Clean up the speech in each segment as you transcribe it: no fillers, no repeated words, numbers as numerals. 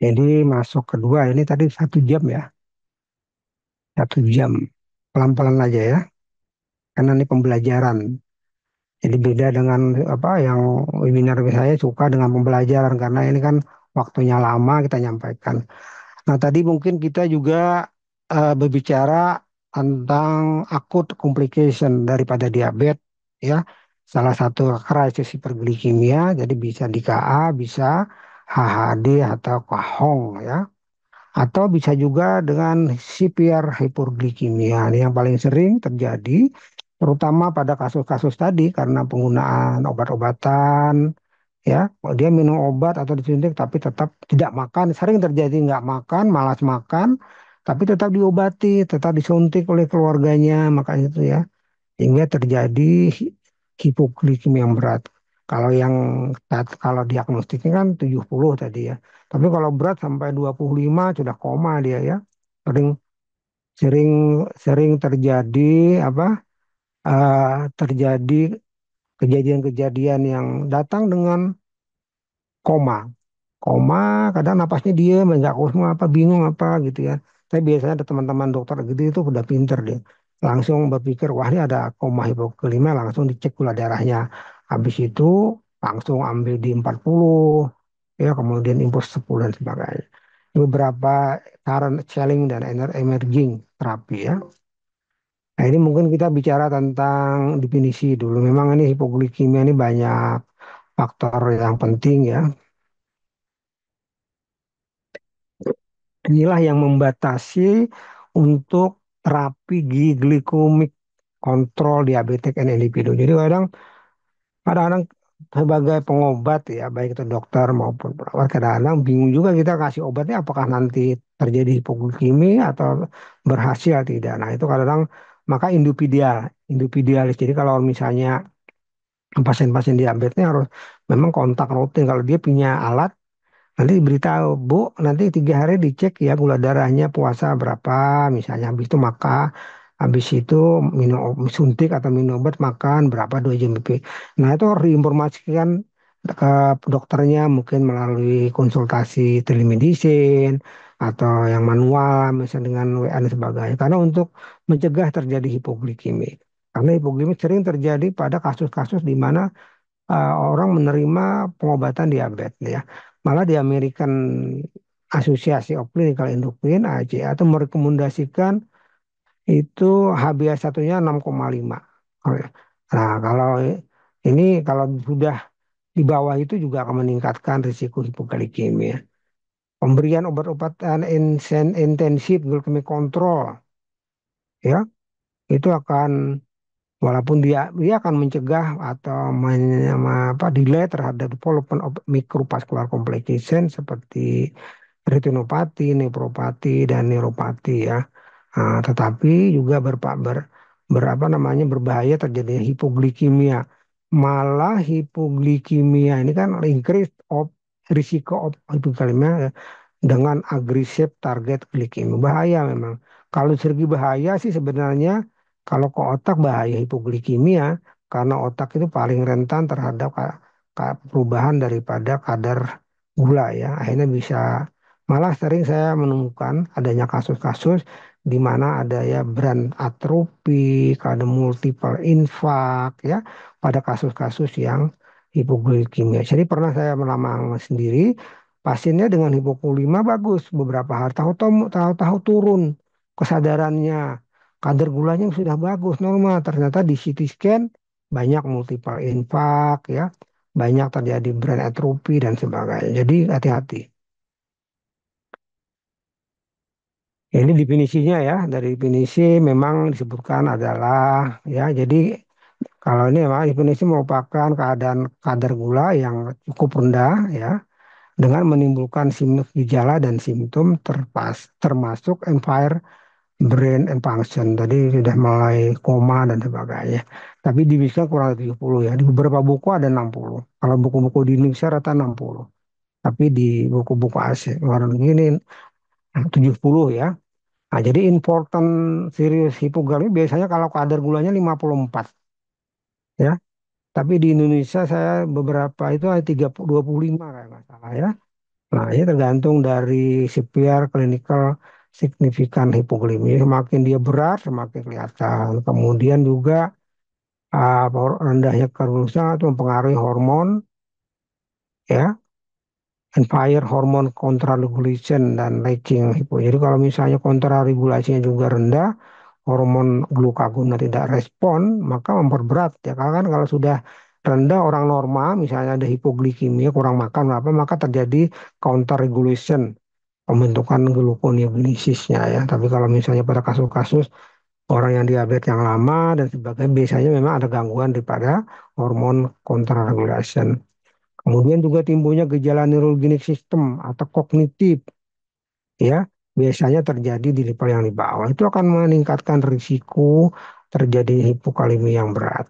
Jadi masuk kedua ini tadi 1 jam ya, 1 jam. Pelan-pelan aja ya, karena ini pembelajaran. Jadi beda dengan apa yang webinar saya suka dengan pembelajaran karena ini kan waktunya lama kita nyampaikan. Nah tadi mungkin kita juga berbicara tentang akut complication daripada diabetes ya. Salah satu krisis hiperglikemia, jadi bisa di KA, bisa HHD atau KAHONG ya. Atau bisa juga dengan severe hyperglikemia. Ini yang paling sering terjadi, terutama pada kasus-kasus tadi karena penggunaan obat-obatan, ya. Kalau dia minum obat atau disuntik tapi tetap tidak makan, sering terjadi nggak makan, malas makan, tapi tetap diobati, tetap disuntik oleh keluarganya, makanya itu ya sehingga terjadi hipoglikemia yang berat. Kalau yang kalau diagnostiknya kan 70 tadi ya. Tapi kalau berat sampai 25 sudah koma dia ya. Sering sering sering terjadi apa terjadi kejadian-kejadian yang datang dengan koma. Koma, kadang napasnya diam, nggak kosmo apa, bingung apa gitu ya. Tapi biasanya ada teman-teman dokter gitu itu udah pinter dia. Langsung berpikir, wah ini ada koma hipoglikemia, langsung dicek gula darahnya. Habis itu langsung ambil di 40, ya kemudian infus 10 dan sebagainya. Ini beberapa current selling dan emerging terapi ya. Nah ini mungkin kita bicara tentang definisi dulu. Memang ini hipoglikemia ini banyak faktor yang penting ya. Inilah yang membatasi untuk terapi glikemik kontrol diabetes individu. Jadi kadang-kadang sebagai pengobat ya, baik itu dokter maupun perawat, kadang-kadang bingung juga kita kasih obatnya apakah nanti terjadi hipoglikemia atau berhasil tidak. Nah itu kadang-kadang maka individualis. Jadi kalau misalnya pasien-pasien diabetesnya harus memang kontak rutin. Kalau dia punya alat, nanti diberitahu, Bu, nanti 3 hari dicek ya gula darahnya puasa berapa, misalnya habis itu habis itu minum suntik atau minum obat makan berapa 2 jam. Nah itu harus diinformasikan ke dokternya mungkin melalui konsultasi telemedicine atau yang manual misalnya dengan WA dan sebagainya. Karena untuk mencegah terjadi hipoglikemia. Karena hipoglikemia sering terjadi pada kasus-kasus di mana orang menerima pengobatan diabetes ya. Malah di American Association of Clinical Endocrine ACA itu merekomendasikan itu HbA1-nya 6,5. Nah, kalau sudah di bawah itu juga akan meningkatkan risiko hipoglikemia. Pemberian obat-obatan intensif glikemik kontrol ya itu akan walaupun dia akan mencegah atau delay terhadap development of microvascular complication seperti retinopati, nefropati, dan neuropati ya. Tetapi juga berapa namanya berbahaya terjadi hipoglikemia. Malah hipoglikemia ini kan increase of risiko of hipoglikemia ya, dengan agresif target glikemia. Bahaya memang. Kalau segi bahaya sih sebenarnya kalau ke otak bahaya hipoglikemia karena otak itu paling rentan terhadap perubahan daripada kadar gula ya. Akhirnya bisa malah sering saya menemukan adanya kasus-kasus di mana ada ya brain atrofi, ada multiple infark ya pada kasus-kasus yang hipoglikemia. Jadi pernah saya melamang sendiri pasiennya dengan hipoglikemia bagus beberapa hari tahu-tahu turun kesadarannya, kadar gulanya sudah bagus normal, ternyata di CT scan banyak multiple infark ya, banyak terjadi brain atrophy dan sebagainya. Jadi hati-hati. Ini definisinya ya, dari definisi memang disebutkan adalah ya, jadi kalau ini memang definisi merupakan keadaan kadar gula yang cukup rendah ya, dengan menimbulkan gejala dan simptom termasuk impair brain and function. Tadi sudah mulai koma dan sebagainya. Tapi di Indonesia kurang dari 70 ya. Di beberapa buku ada 60. Kalau buku-buku di Indonesia rata 60. Tapi di buku-buku Asia luar negeri ini 70 ya. Nah, jadi important serius hipoglikemia biasanya kalau kadar gulanya 54 ya. Tapi di Indonesia saya beberapa itu ada 30, 25 kayak nggak salah ya. Nah, ini tergantung dari severe clinical signifikan hipoglikemia. Semakin dia berat, semakin kelihatan. Kemudian juga rendahnya karbonisa itu mempengaruhi hormon, ya, Empire hormon contrarregulation dan lacking hipo. Jadi kalau misalnya kontraregulasinya juga rendah, hormon glukagona tidak respon, maka memperberat ya. Karena kan kalau sudah rendah orang normal, misalnya ada hipoglikemia, kurang makan apa, maka terjadi counter regulation, pembentukan gluconeogenesisnya ya. Tapi kalau misalnya pada kasus-kasus orang yang diabetes yang lama dan sebagainya, biasanya memang ada gangguan daripada hormon counter regulation. Kemudian juga timbulnya gejala neurogenic system atau kognitif, ya, biasanya terjadi di level yang di bawah. Itu akan meningkatkan risiko terjadi hipokalemia yang berat.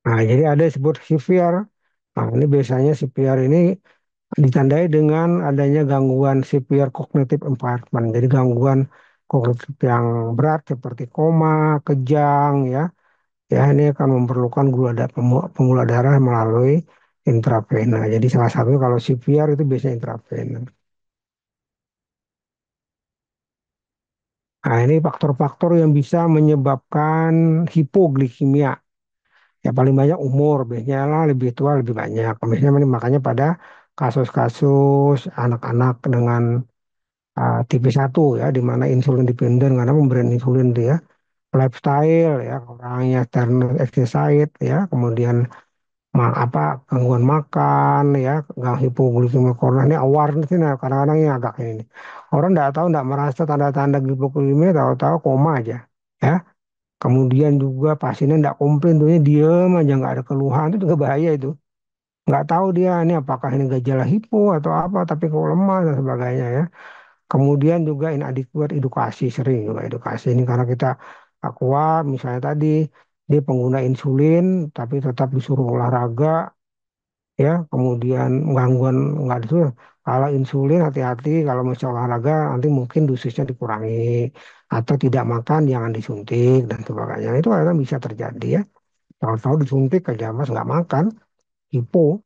Nah, jadi ada disebut severe. Nah, ini biasanya severe ini ditandai dengan adanya gangguan severe cognitive impairment. Jadi gangguan kognitif yang berat seperti koma, kejang, ya. Ya, ini akan memerlukan pembuluh darah melalui intravena. Jadi salah satunya kalau severe itu biasanya intravena. Nah, ini faktor-faktor yang bisa menyebabkan hipoglikemia. Ya paling banyak umur, biasanya lah lebih tua lebih banyak. Biasanya makanya pada kasus-kasus anak-anak dengan tipe 1 ya, di mana insulin dependen karena pemberian insulin dia, lifestyle ya, orangnya turn exercise ya, kemudian gangguan makan ya, hipoglikemia koroner ini awareness ini kadang-kadang ini agak ini. Orang tidak tahu, tidak merasa tanda-tanda hipoglikemia, tahu-tahu koma aja ya. Kemudian juga pasiennya tidak komplain, tuh diem aja nggak ada keluhan, itu juga bahaya itu. Nggak tahu dia ini apakah ini gejala hipo atau apa, tapi kok lemah dan sebagainya ya. Kemudian juga inadequate edukasi, sering juga edukasi ini karena kita aqua misalnya tadi dia pengguna insulin tapi tetap disuruh olahraga, ya, kemudian gangguan nggak itu, kalau insulin hati-hati, kalau mau olahraga nanti mungkin dosisnya dikurangi atau tidak makan jangan disuntik dan sebagainya, itu kadang bisa terjadi ya, tahu-tahu disuntik aja mas nggak makan, hipo.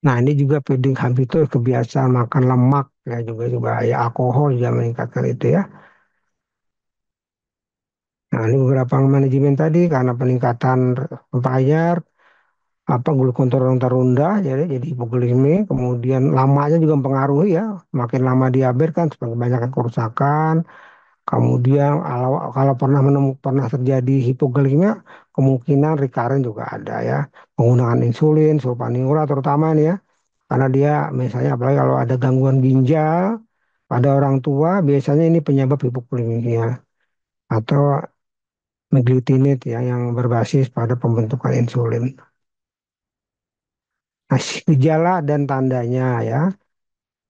Nah, ini juga feeding habitus, kebiasaan makan lemak ya, juga ya, alkohol juga meningkatkan itu ya. Nah, ini beberapa manajemen tadi karena peningkatan bayar, glukogon rendah, jadi hipoglikemi, kemudian lamanya juga mempengaruhi ya, makin lama diabetes kan semakin banyak kerusakan. Kemudian kalau pernah terjadi hipoglikemia, kemungkinan recurrent juga ada ya, penggunaan insulin sulfaniura terutama nih ya, karena dia misalnya apalagi kalau ada gangguan ginjal pada orang tua, biasanya ini penyebab hipoglikemia atau meglitinid ya, yang berbasis pada pembentukan insulin. Nah, gejala dan tandanya ya,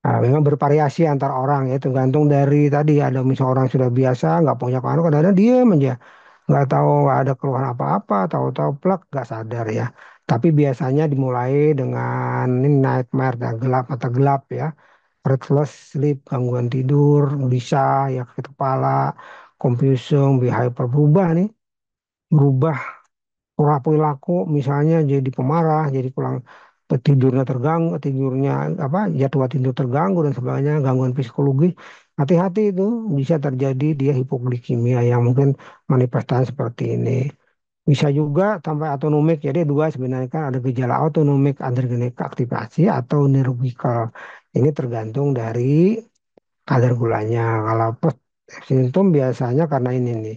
memang bervariasi antar orang ya, tergantung dari tadi, ada misal orang sudah biasa nggak punya pengaruh, kadang-kadang diam aja, nggak tahu, nggak ada keluhan apa-apa, tahu-tahu plek nggak sadar ya. Tapi biasanya dimulai dengan ini nightmare ya, gelap, mata gelap ya, restless sleep, gangguan tidur, bisa ya, sakit kepala, confusion, behavior berubah nih, berubah pola perilaku, misalnya jadi pemarah, jadi kurang tidurnya terganggu, tidurnya jadwal tidur terganggu dan sebagainya, gangguan psikologi. Hati-hati, itu bisa terjadi dia hipoglikemia yang mungkin manifestasi seperti ini. Bisa juga sampai autonomik, jadi dua sebenarnya kan, ada gejala autonomik adrenergic aktivasi atau neurological. Ini tergantung dari kadar gulanya. Kalau post simptom biasanya karena ini nih.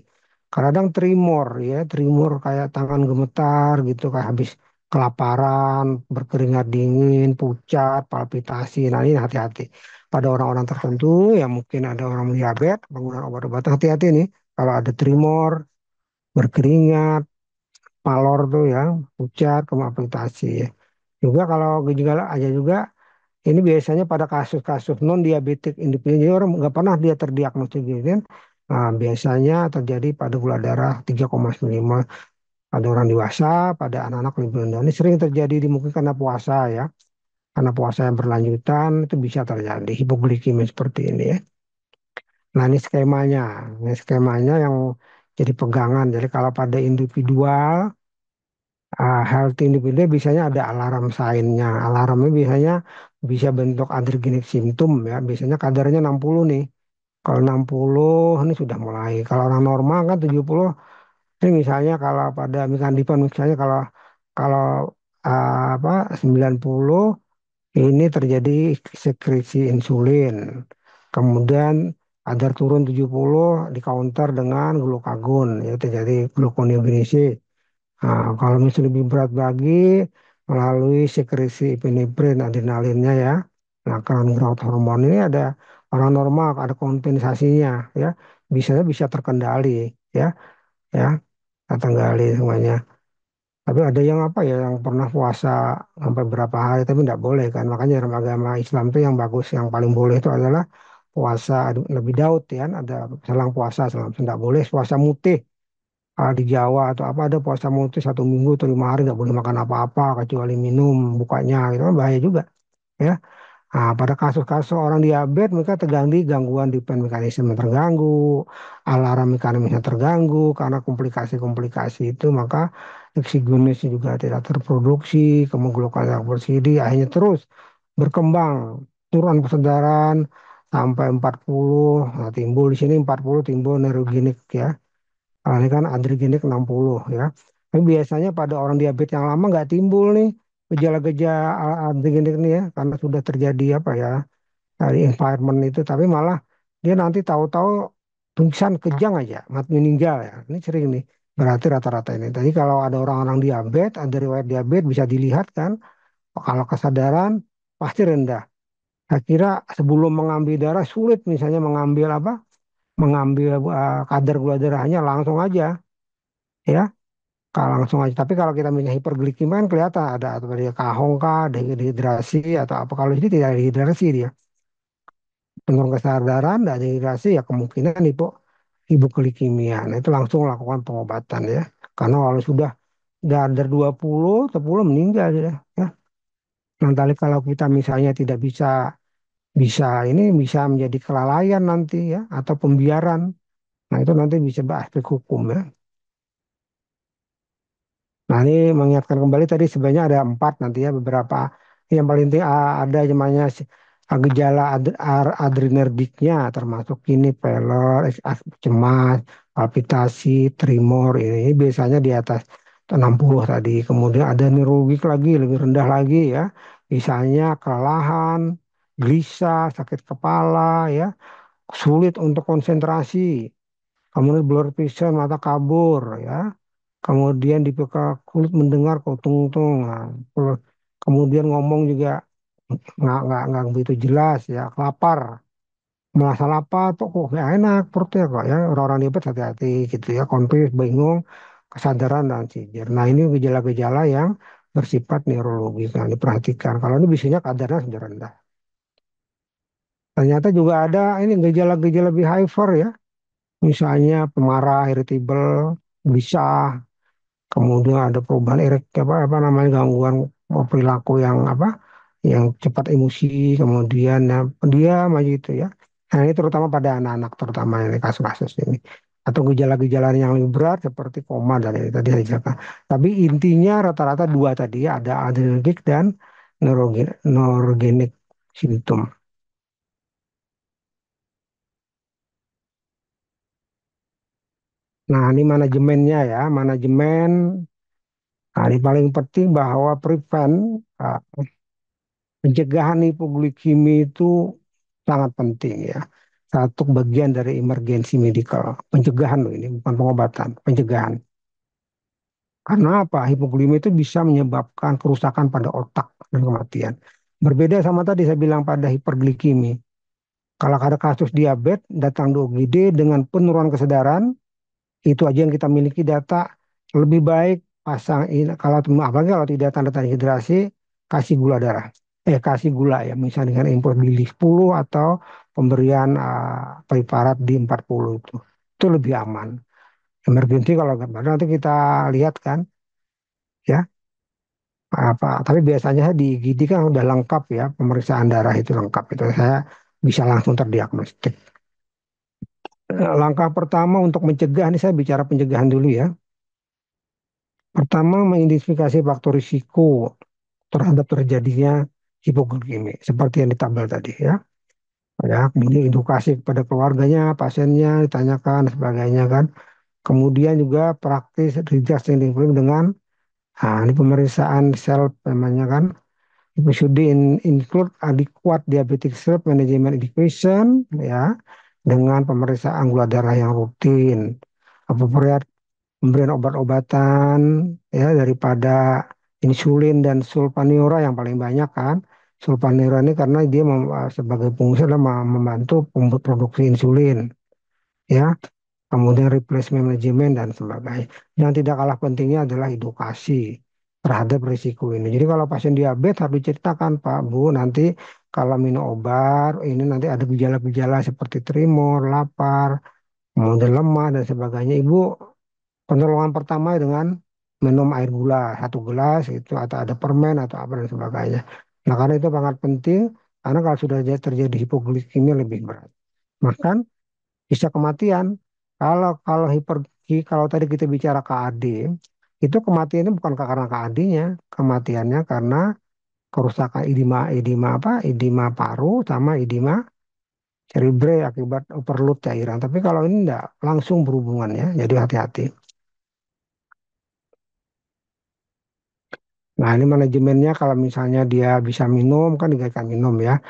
Kadang tremor ya, tremor kayak tangan gemetar gitu, kayak habis kelaparan, berkeringat dingin, pucat, palpitasi. Nah, ini hati-hati. Pada orang-orang tertentu yang mungkin ada orang diabetes, penggunaan obat-obatan, hati-hati nih. Kalau ada tremor, berkeringat, palor tuh ya, pucat, palpitasi ya. Juga kalau gejala aja juga, ini biasanya pada kasus-kasus non diabetik independen, jadi orang nggak pernah dia terdiagnosis diabetes. Nah, biasanya terjadi pada gula darah 3,5 pada orang dewasa, pada anak-anak lebih rendah. Ini sering terjadi di mungkin karena puasa ya, karena puasa yang berlanjutan itu bisa terjadi hipoglikemia seperti ini ya. Nah, ini skemanya yang jadi pegangan. Jadi kalau pada individual, healthy individu biasanya ada alarm sign-nya. Alarmnya biasanya bisa bentuk adrenergic symptom ya. Biasanya kadarnya 60 nih. Kalau 60 ini sudah mulai. Kalau orang normal kan 70. Ini misalnya kalau pada misalnya kalau kalau apa 90 ini terjadi sekresi insulin. Kemudian kadar turun 70 di counter dengan glukagon ya terjadi gluconeogenesis. Nah, kalau misalnya lebih berat lagi melalui sekresi epinefrin adrenalinnya ya. Nah, kalau growth hormone ini ada orang normal ada kompensasinya ya. Bisa terkendali ya ya terkendali semuanya. Tapi ada yang apa ya yang pernah puasa sampai berapa hari tapi tidak boleh kan. Makanya dalam agama Islam itu yang bagus yang paling boleh itu adalah puasa lebih Daud ya. Ada selang puasa selang tidak boleh puasa mutih. Di Jawa atau apa ada puasa mutis 1 minggu atau 5 hari nggak boleh makan apa-apa kecuali minum bukanya itu kan bahaya juga ya. Nah, pada kasus-kasus orang diabetes mereka terganggu gangguan defense mekanisme terganggu, alarm mekanisme terganggu karena komplikasi-komplikasi itu maka eksigenis juga tidak terproduksi, kemudian glukosa bersidi akhirnya terus berkembang turun kesadaran sampai 40. Nah, timbul di sini 40 timbul neurogenik ya. Ini kan adregenik 60 ya. Tapi biasanya pada orang diabetes yang lama nggak timbul nih gejala-gejala adregenik ini ya karena sudah terjadi apa ya dari environment itu tapi malah dia nanti tahu-tahu pingsan kejang aja mati meninggal ya. Ini sering nih. Berarti rata-rata ini. Tadi kalau ada orang-orang diabetes, ada riwayat diabetes bisa dilihat kan kalau kesadaran pasti rendah. Saya kira sebelum mengambil darah sulit misalnya mengambil apa? Mengambil kadar gula darahnya langsung aja ya. Kalau langsung aja. Tapi kalau kita minyak hiperglikemia kan kelihatan ada atau dia kahong kah, dehidrasi atau apa. Kalau ini tidak ada dehidrasi dia. Penurunan kesadaran, tidak dehidrasi ya kemungkinan hipoglikemia. Nah itu langsung lakukan pengobatan ya. Karena kalau sudah dari 20, 10 meninggal ya. Ya. Nanti kalau kita misalnya tidak bisa bisa ini bisa menjadi kelalaian nanti ya atau pembiaran. Nah itu nanti bisa beraspek hukum ya. Nah, ini mengingatkan kembali tadi sebenarnya ada 4 nanti ya beberapa. Yang paling penting ada namanya gejala adrenerdiknya termasuk ini pelor, cemas, palpitasi, tremor ini biasanya di atas 60 tadi. Kemudian ada neurologik lagi lebih rendah lagi ya. Misalnya kelelahan, gelisah, sakit kepala ya, sulit untuk konsentrasi, kemudian blur vision, mata kabur ya. Kemudian di peka kulit mendengar kok tung-tung. Nah, kemudian ngomong juga nggak begitu jelas ya, lapar. Merasa lapar tuh kok nggak enak perutnya kok ya. Orang-orang diabetes hati-hati gitu ya, konfus, bingung, kesadaran dan seizur. Nah, ini gejala-gejala yang bersifat neurologis yang diperhatikan. Kalau ini biasanya kadarnya sudah rendah. Ternyata juga ada ini gejala-gejala behavior ya. Misalnya pemarah, irritable, gelisah, kemudian ada perubahan apa namanya gangguan perilaku yang apa yang cepat emosi kemudian ya, pendiam aja itu ya. Nah ini terutama pada anak-anak terutama ini kasus-kasus ini atau gejala-gejala yang lebih berat seperti koma dan ini tadi saya jelaskan. Tapi intinya rata-rata dua tadi ya ada adrenergic dan neurogenik simptom. Nah ini manajemennya ya manajemen. Nah, ini paling penting bahwa prevent uh, pencegahan hipoglikemi itu sangat penting ya. Satu bagian dari emergency medical. Pencegahan loh ini, bukan pengobatan. Pencegahan. Karena apa? Hipoglikemi itu bisa menyebabkan kerusakan pada otak dan kematian. Berbeda sama tadi saya bilang pada hiperglikemi. Kalau ada kasus diabetes, datang ke UGD dengan penurunan kesadaran, itu aja yang kita miliki data. Lebih baik pasang ini, kalau apalagi kalau tidak tanda-tanda hidrasi, kasih gula darah. Kasih gula ya, misalnya dengan impor di 10 atau pemberian preparat di 40 itu. Itu lebih aman. Emergency kalau nggak ada nanti kita lihat kan ya apa. Tapi biasanya di IGD kan udah lengkap ya pemeriksaan darah itu lengkap itu saya bisa langsung terdiagnostik. Langkah pertama untuk mencegah, ini saya bicara pencegahan dulu ya. Pertama, mengidentifikasi faktor risiko terhadap terjadinya hipoglikemi, seperti yang di tabel tadi ya. Ya, kemudian edukasi kepada keluarganya, pasiennya, ditanyakan dan sebagainya kan. Kemudian juga praktis readjusting dengan ini pemeriksaan self namanya kan. It should include adequate diabetic self management education ya, dengan pemeriksaan gula darah yang rutin, appropriate pemberian obat-obatan ya daripada insulin dan sulfanylurea yang paling banyak kan. Sulfanylurea ini karena dia sebagai fungsi adalah membantu produksi insulin ya. Kemudian replacement management dan sebagainya. Yang tidak kalah pentingnya adalah edukasi terhadap risiko ini. Jadi kalau pasien diabetes harus diceritakan Pak Bu, nanti kalau minum obat ini nanti ada gejala-gejala seperti tremor, lapar, kemudian lemah dan sebagainya. Ibu penolongan pertama dengan minum air gula 1 gelas itu atau ada permen atau apa dan sebagainya. Nah karena itu sangat penting karena kalau sudah terjadi hipoglikemia lebih berat. Bahkan bisa kematian. Kalau kalau kalau tadi kita bicara KAD, itu kematiannya bukan karena KAD-nya, kematiannya karena kerusakan edema edema apa? Edema paru sama edema cerebre akibat overload cairan. Tapi kalau ini enggak langsung berhubungan ya, jadi hati-hati. Nah, ini manajemennya kalau misalnya dia bisa minum, kan dikatakan minum ya.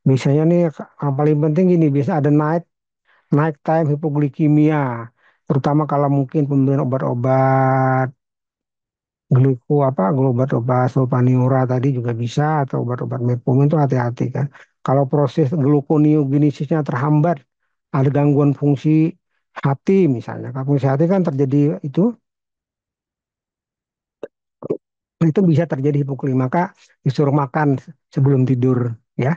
Biasanya nih yang paling penting gini, biasa ada night time hipoglikemia. Terutama kalau mungkin pemberian obat-obat obat-obat sulfanylurea tadi juga bisa atau obat-obat metformin itu hati-hati kan. Kalau proses gluconeogenesisnya terhambat, ada gangguan fungsi hati misalnya. Kalau fungsi hati kan terjadi itu bisa terjadi hipoglikemia, maka disuruh makan sebelum tidur ya,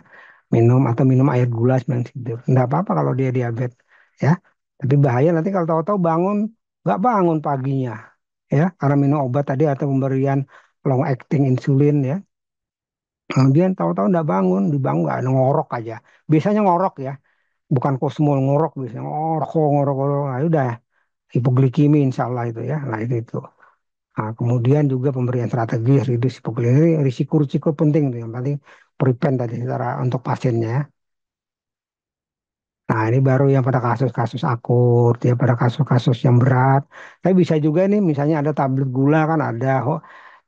minum air gula sebelum tidur, nggak apa-apa kalau dia diabetes ya, tapi bahaya nanti kalau tahu-tahu bangun nggak bangun paginya ya karena minum obat tadi atau pemberian long acting insulin ya, kemudian tahu-tahu nggak bangun, dibangun nggak ada ngorok aja, biasanya ngorok ya, bukan kosmol ngorok, biasanya ngorok ngorok ngorok, nah, udah hipoglikemi insya Allah itu ya, nah itu. Nah, kemudian juga pemberian strategi reduce hipoglikemia ini risiko-risiko penting tuh yang paling prevent tadi secara untuk pasiennya ya. Nah, ini baru yang pada kasus-kasus akut, ya pada kasus-kasus yang berat. Tapi bisa juga nih, misalnya ada tablet gula kan ada,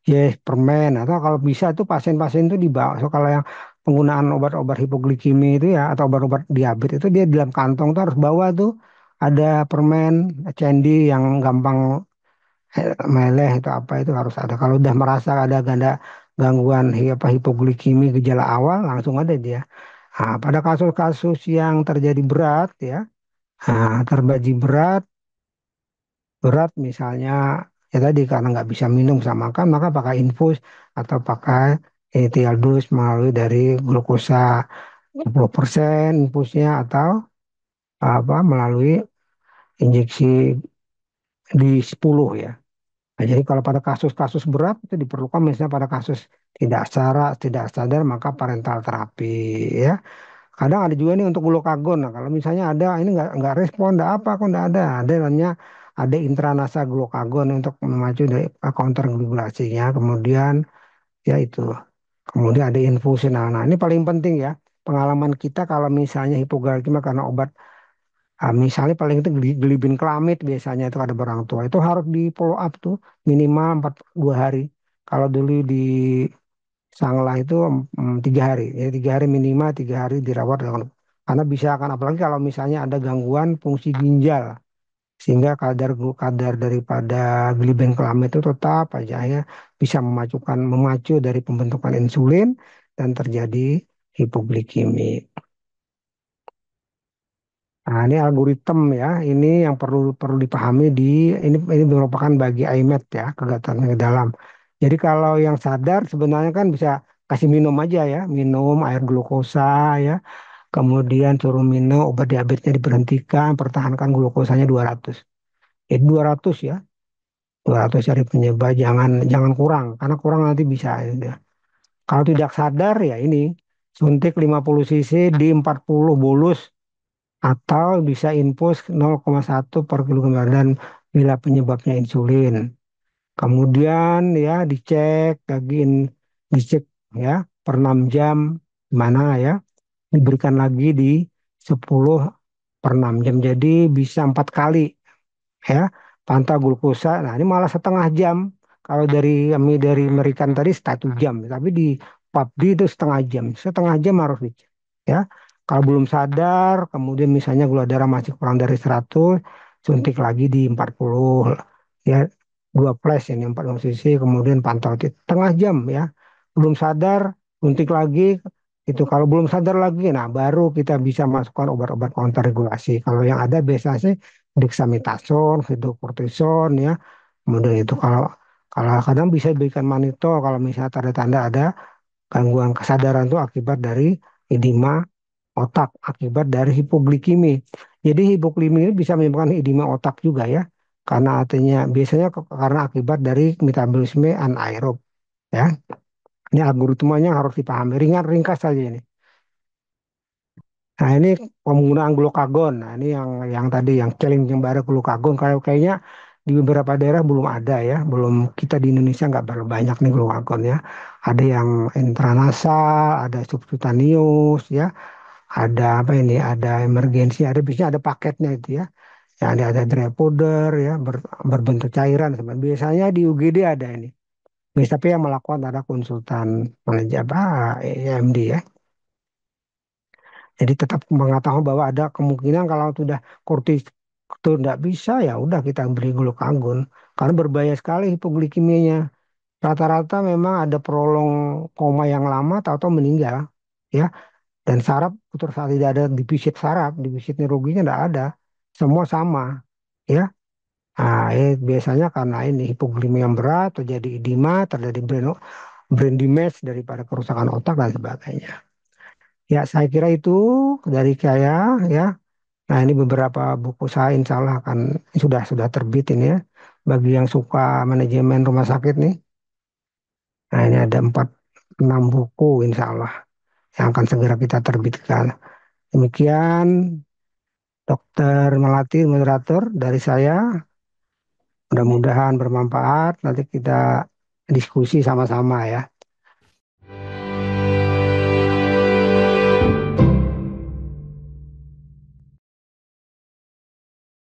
yes, permen, atau kalau bisa itu pasien-pasien itu dibawa. So, kalau yang penggunaan obat-obat hipoglikemi itu ya, atau obat-obat diabetes itu dia di dalam kantong tuh harus bawa tuh ada permen, candy yang gampang meleleh itu apa itu harus ada. Kalau udah merasa ada gangguan hipoglikemi gejala awal langsung ada dia. Nah, pada kasus-kasus yang terjadi berat ya, terjadi berat misalnya ya tadi karena nggak bisa minum bisa makan maka pakai infus atau pakai ethereal dose melalui dari glukosa 10% infusnya atau apa melalui injeksi di 10 ya. Nah, jadi kalau pada kasus-kasus berat itu diperlukan misalnya pada kasus tidak sadar maka parental terapi ya. Kadang ada juga nih untuk glukagon. Nah, kalau misalnya ada ini nggak respon, nggak apa, kok nggak ada namanya ada intranasa glukagon untuk memacu dari counter glukulasinya. Kemudian ya itu. Kemudian ada infusi. Nah, ini paling penting ya. Pengalaman kita kalau misalnya hipoglikemia karena obat, misalnya paling itu gelibin klamid biasanya itu ada orang tua itu harus di follow up tuh minimal 2 hari. Kalau dulu di Sanglah itu 3 hari, ya 3 hari minimal 3 hari dirawat karena bisa kan apalagi kalau misalnya ada gangguan fungsi ginjal sehingga kadar daripada glibenclamid itu tetap aja ya bisa memacu dari pembentukan insulin dan terjadi hipoglikemi. Nah, ini algoritma ya, ini yang perlu perlu dipahami ini merupakan bagi IMED ya, kegatelan ke dalam. Jadi kalau yang sadar sebenarnya kan bisa kasih minum aja ya, minum air glukosa ya, kemudian suruh minum obat diabetesnya diberhentikan, pertahankan glukosanya 200. 200 ya, 200 cari penyebab, jangan jangan kurang, karena kurang nanti bisa. Ya. Kalau tidak sadar ya ini suntik 50 cc di 40 bolus atau bisa infus 0,1 per kilogram dan bila penyebabnya insulin. Kemudian ya dicek ya per 6 jam mana ya, diberikan lagi di 10 per 6 jam. Jadi bisa 4 kali ya pantau glukosa. Nah ini malah setengah jam. Kalau dari American tadi 1 jam, tapi di PUBG itu setengah jam harus dicek ya. Kalau belum sadar, kemudian misalnya gula darah masih kurang dari 100, suntik lagi di 40 ya, 2 flash ini 40 cc, kemudian pantau setengah jam ya. Belum sadar, suntik lagi itu. Kalau belum sadar lagi, nah baru kita bisa masukkan obat-obat counter regulasi. Kalau yang ada biasanya sih dexamethasone, hidrokortison ya. Kemudian itu kalau kalau kadang bisa diberikan manitol kalau misalnya tanda-tanda ada gangguan kesadaran itu akibat dari edema otak, akibat dari hipoglikemi. Jadi hipoglikemi ini bisa menyebabkan edema otak juga ya. Karena artinya biasanya karena akibat dari metabolisme anaerob ya. Ini algoritmanya harus dipahami. Ringan ringkas saja ini. Nah ini penggunaan glukagon. Nah ini yang tadi yang challenge yang baru glukagon. Kalau kayaknya di beberapa daerah belum ada ya, belum, kita di Indonesia nggak terlalu banyak nih glukagon ya. Ada yang intranasal, ada subcutaneous ya, ada apa ini, ada emergensi, ada biasanya ada paketnya itu ya. Ya ada dry powder ya, berbentuk cairan. Biasanya di UGD ada ini. Biasanya tapi yang melakukan ada konsultan manajer apa EMD ya. Jadi tetap mengatakan bahwa ada kemungkinan kalau sudah kortis itu tidak bisa, ya udah kita beri glukagon karena berbahaya sekali hipoglikemianya. Rata-rata memang ada prolong koma yang lama atau meninggal ya, dan saraf putus saat tidak ada defisit saraf, defisit neurologinya tidak ada, semua sama ya. Nah, biasanya karena ini hipoglikemia yang berat, terjadi edema, terjadi brain damage daripada kerusakan otak dan sebagainya. Ya, saya kira itu dari saya ya. Nah, ini beberapa buku saya insya Allah akan sudah terbit ini ya. Bagi yang suka manajemen rumah sakit nih. Nah, ini ada 6 buku insya Allah yang akan segera kita terbitkan. Demikian Dokter Melati, moderator dari saya. Mudah-mudahan bermanfaat. Nanti kita diskusi sama-sama ya.